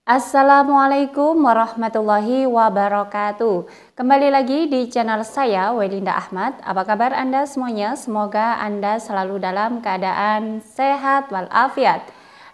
Assalamualaikum warahmatullahi wabarakatuh. Kembali lagi di channel saya, Welinda Ahmad. Apa kabar Anda semuanya? Semoga Anda selalu dalam keadaan sehat walafiat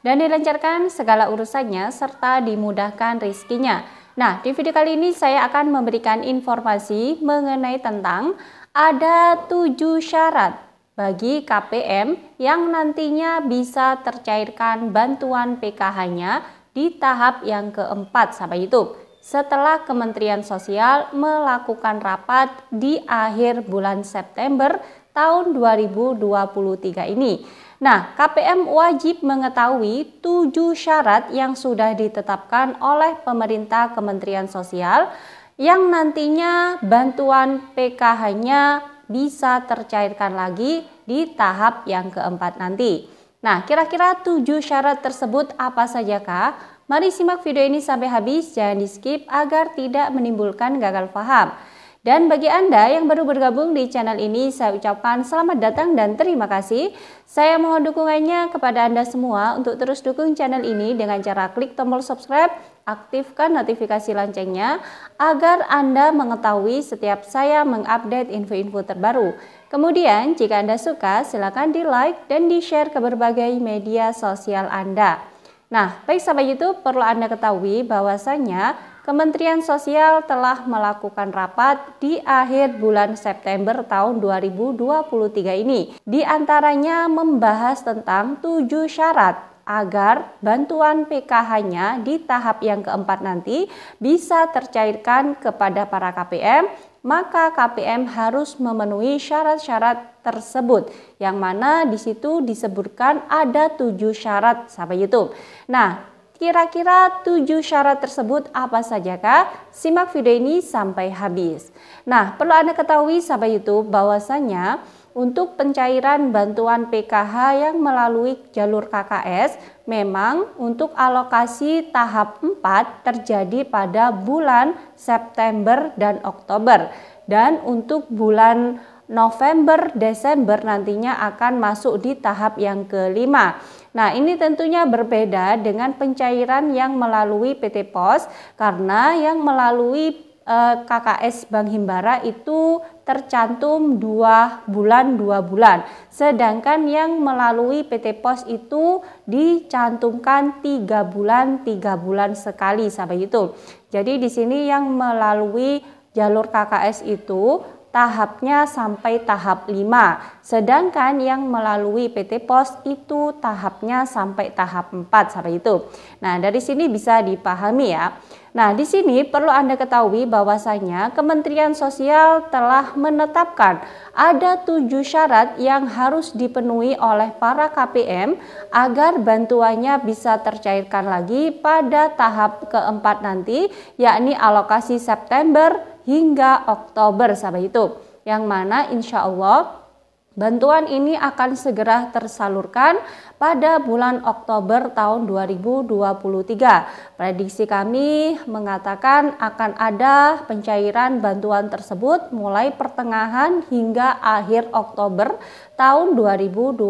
dan dilancarkan segala urusannya serta dimudahkan rizkinya. Nah, di video kali ini saya akan memberikan informasi mengenai tentang ada 7 syarat bagi KPM yang nantinya bisa tercairkan bantuan PKH-nya di tahap yang keempat, sahabat YouTube, setelah Kementerian Sosial melakukan rapat di akhir bulan September tahun 2023 ini. Nah, KPM wajib mengetahui 7 syarat yang sudah ditetapkan oleh pemerintah Kementerian Sosial yang nantinya bantuan PKH-nya bisa tercairkan lagi di tahap yang keempat nanti. Nah, kira-kira 7 syarat tersebut apa saja kah? Mari simak video ini sampai habis, jangan di skip agar tidak menimbulkan gagal paham. Dan bagi Anda yang baru bergabung di channel ini, saya ucapkan selamat datang dan terima kasih. Saya mohon dukungannya kepada Anda semua untuk terus dukung channel ini dengan cara klik tombol subscribe, aktifkan notifikasi loncengnya agar Anda mengetahui setiap saya mengupdate info-info terbaru. Kemudian jika Anda suka silakan di like dan di share ke berbagai media sosial Anda. Nah, baik sahabat YouTube, perlu Anda ketahui bahwasanya Kementerian Sosial telah melakukan rapat di akhir bulan September tahun 2023 ini. Di antaranya membahas tentang 7 syarat agar bantuan PKH-nya di tahap yang keempat nanti bisa tercairkan kepada para KPM, maka KPM harus memenuhi syarat-syarat tersebut, yang mana di situ disebutkan ada 7 syarat, sahabat YouTube. Nah, kira-kira 7 syarat tersebut apa sajakah? Simak video ini sampai habis. Nah, perlu Anda ketahui sahabat YouTube bahwasanya untuk pencairan bantuan PKH yang melalui jalur KKS, memang untuk alokasi tahap 4 terjadi pada bulan September dan Oktober. Dan untuk bulan November, Desember nantinya akan masuk di tahap yang kelima. Nah, ini tentunya berbeda dengan pencairan yang melalui PT POS, karena yang melalui KKS Bank Himbara itu tercantum 2 bulan, sedangkan yang melalui PT POS itu dicantumkan 3 bulan sekali, sahabat YouTube. Jadi di sini yang melalui jalur KKS itu tahapnya sampai tahap 5, sedangkan yang melalui PT POS itu tahapnya sampai tahap 4, sahabat YouTube. Nah, dari sini bisa dipahami ya. Nah, di sini perlu Anda ketahui bahwasanya Kementerian Sosial telah menetapkan ada 7 syarat yang harus dipenuhi oleh para KPM agar bantuannya bisa tercairkan lagi pada tahap keempat nanti, yakni alokasi September hingga Oktober, sahabat YouTube, yang mana insya Allah bantuan ini akan segera tersalurkan pada bulan Oktober tahun 2023. Prediksi kami mengatakan akan ada pencairan bantuan tersebut mulai pertengahan hingga akhir Oktober tahun 2023.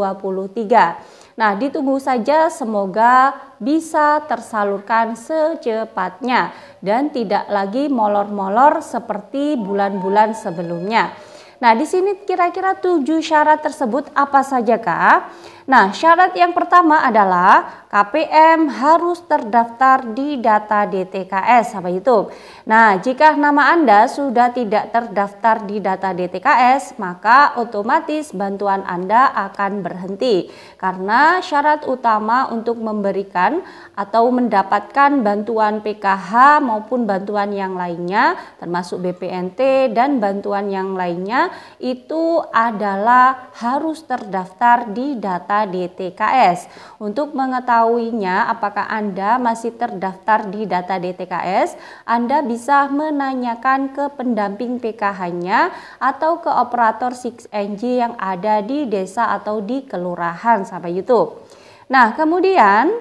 Nah, ditunggu saja, semoga bisa tersalurkan secepatnya dan tidak lagi molor-molor seperti bulan-bulan sebelumnya. Nah, di sini kira-kira 7 syarat tersebut apa saja kah? Nah, syarat yang pertama adalah KPM harus terdaftar di data DTKS, sahabat YouTube. Nah, jika nama Anda sudah tidak terdaftar di data DTKS, maka otomatis bantuan Anda akan berhenti. Karena syarat utama untuk memberikan atau mendapatkan bantuan PKH maupun bantuan yang lainnya, termasuk BPNT dan bantuan yang lainnya, itu adalah harus terdaftar di data DTKS. Untuk mengetahuinya apakah Anda masih terdaftar di data DTKS, Anda bisa menanyakan ke pendamping PKH-nya atau ke operator 6NG yang ada di desa atau di kelurahan, sahabat YouTube. Nah, kemudian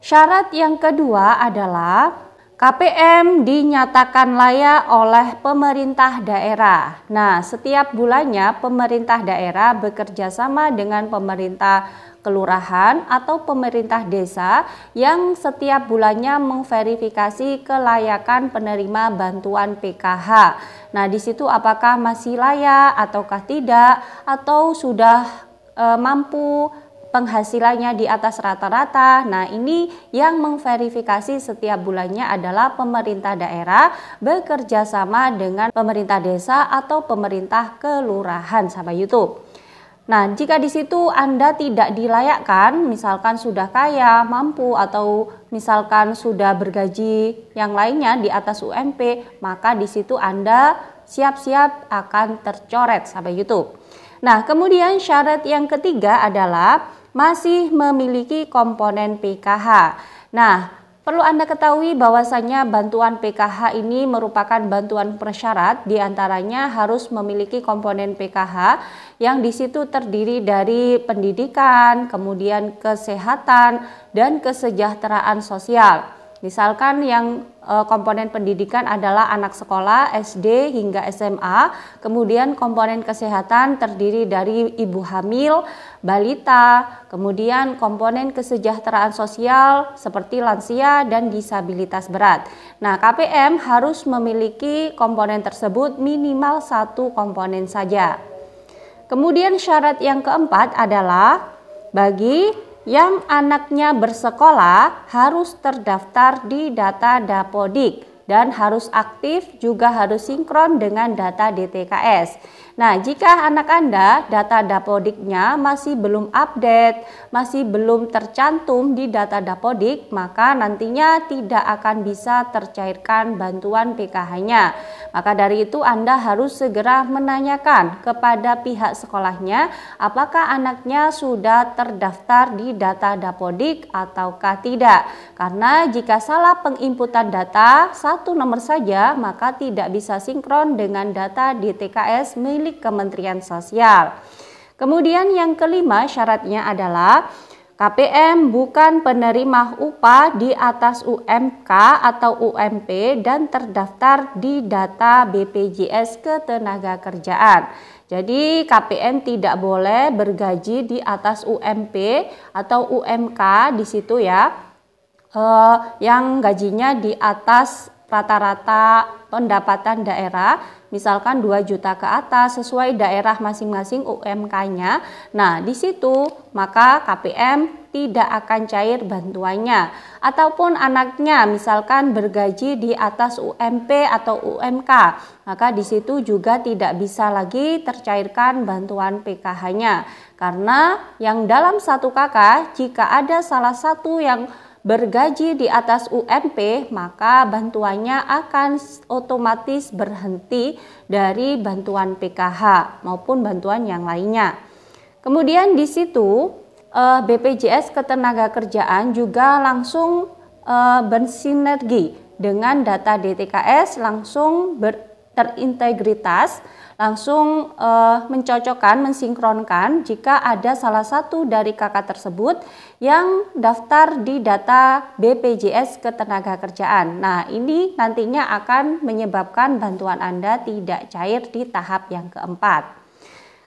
syarat yang kedua adalah KPM dinyatakan layak oleh pemerintah daerah. Nah, setiap bulannya pemerintah daerah bekerja sama dengan pemerintah kelurahan atau pemerintah desa yang setiap bulannya memverifikasi kelayakan penerima bantuan PKH. Nah, di situ apakah masih layak ataukah tidak, atau sudah mampu, penghasilannya di atas rata-rata. Nah, ini yang memverifikasi setiap bulannya adalah pemerintah daerah bekerja sama dengan pemerintah desa atau pemerintah kelurahan, sahabat YouTube. Nah, jika di situ Anda tidak dilayakkan, misalkan sudah kaya, mampu, atau misalkan sudah bergaji yang lainnya di atas UMP, maka di situ Anda siap-siap akan tercoret, sahabat YouTube. Nah, kemudian syarat yang ketiga adalah masih memiliki komponen PKH. Nah, perlu Anda ketahui bahwasanya bantuan PKH ini merupakan bantuan persyarat, diantaranya harus memiliki komponen PKH yang di situ terdiri dari pendidikan, kemudian kesehatan, dan kesejahteraan sosial. Misalkan yang komponen pendidikan adalah anak sekolah SD hingga SMA, kemudian komponen kesehatan terdiri dari ibu hamil, balita, kemudian komponen kesejahteraan sosial seperti lansia dan disabilitas berat. Nah, KPM harus memiliki komponen tersebut minimal satu komponen saja. Kemudian syarat yang keempat adalah bagi yang anaknya bersekolah harus terdaftar di data Dapodik dan harus aktif, juga harus sinkron dengan data DTKS. Nah, jika anak Anda data Dapodiknya masih belum update, masih belum tercantum di data Dapodik, maka nantinya tidak akan bisa tercairkan bantuan PKH-nya. Maka dari itu Anda harus segera menanyakan kepada pihak sekolahnya apakah anaknya sudah terdaftar di data Dapodik ataukah tidak. Karena jika salah penginputan data satu nomor saja, maka tidak bisa sinkron dengan data DTKS milik Kementerian Sosial. Kemudian yang kelima syaratnya adalah KPM bukan penerima upah di atas UMK atau UMP dan terdaftar di data BPJS Ketenagakerjaan. Jadi KPM tidak boleh bergaji di atas UMP atau UMK di situ ya, yang gajinya di atas rata-rata pendapatan daerah, misalkan 2 juta ke atas sesuai daerah masing-masing UMK-nya. Nah, di situ maka KPM tidak akan cair bantuannya. Ataupun anaknya misalkan bergaji di atas UMP atau UMK, maka di situ juga tidak bisa lagi tercairkan bantuan PKH-nya. Karena yang dalam satu kakak, jika ada salah satu yang bergaji di atas UMP, maka bantuannya akan otomatis berhenti dari bantuan PKH maupun bantuan yang lainnya. Kemudian di situ BPJS Ketenagakerjaan juga langsung bersinergi dengan data DTKS, langsung terintegritas, langsung mencocokkan, mensinkronkan jika ada salah satu dari kakak tersebut yang daftar di data BPJS Ketenagakerjaan. Nah, ini nantinya akan menyebabkan bantuan Anda tidak cair di tahap yang keempat.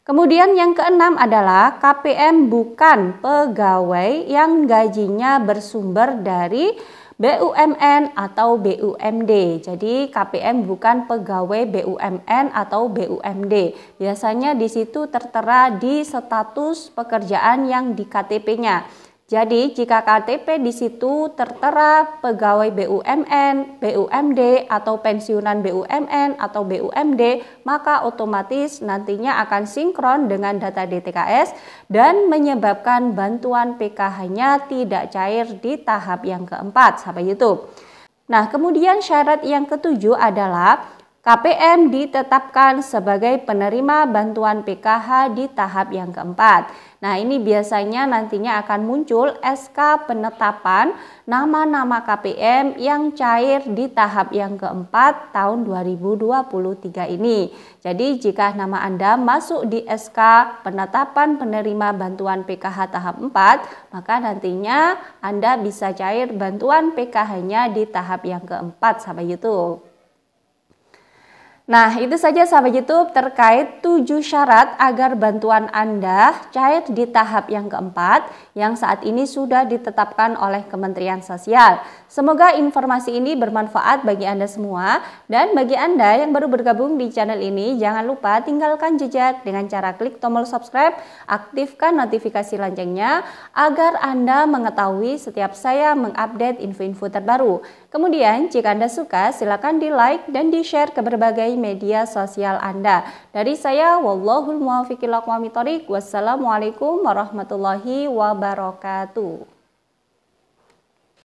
Kemudian yang keenam adalah KPM bukan pegawai yang gajinya bersumber dari BUMN atau BUMD. Jadi KPM bukan pegawai BUMN atau BUMD. Biasanya di situ tertera di status pekerjaan yang di KTP-nya. Jadi jika KTP di situ tertera pegawai BUMN, BUMD atau pensiunan BUMN atau BUMD, maka otomatis nantinya akan sinkron dengan data DTKS dan menyebabkan bantuan PKH-nya tidak cair di tahap yang keempat, sahabat YouTube. Nah, kemudian syarat yang ketujuh adalah KPM ditetapkan sebagai penerima bantuan PKH di tahap yang keempat. Nah, ini biasanya nantinya akan muncul SK penetapan nama-nama KPM yang cair di tahap yang keempat tahun 2023 ini. Jadi, jika nama Anda masuk di SK penetapan penerima bantuan PKH tahap 4, maka nantinya Anda bisa cair bantuan PKH-nya di tahap yang keempat, sahabat YouTube. Nah, itu saja sahabat YouTube terkait 7 syarat agar bantuan Anda cair di tahap yang keempat yang saat ini sudah ditetapkan oleh Kementerian Sosial. Semoga informasi ini bermanfaat bagi Anda semua, dan bagi Anda yang baru bergabung di channel ini, jangan lupa tinggalkan jejak dengan cara klik tombol subscribe, aktifkan notifikasi loncengnya agar Anda mengetahui setiap saya mengupdate info-info terbaru. Kemudian, jika Anda suka, silakan di-like dan di-share ke berbagai media sosial Anda. Dari saya, wallahul muwaffiq ila aqwamit thoriq. Wassalamualaikum warahmatullahi wabarakatuh.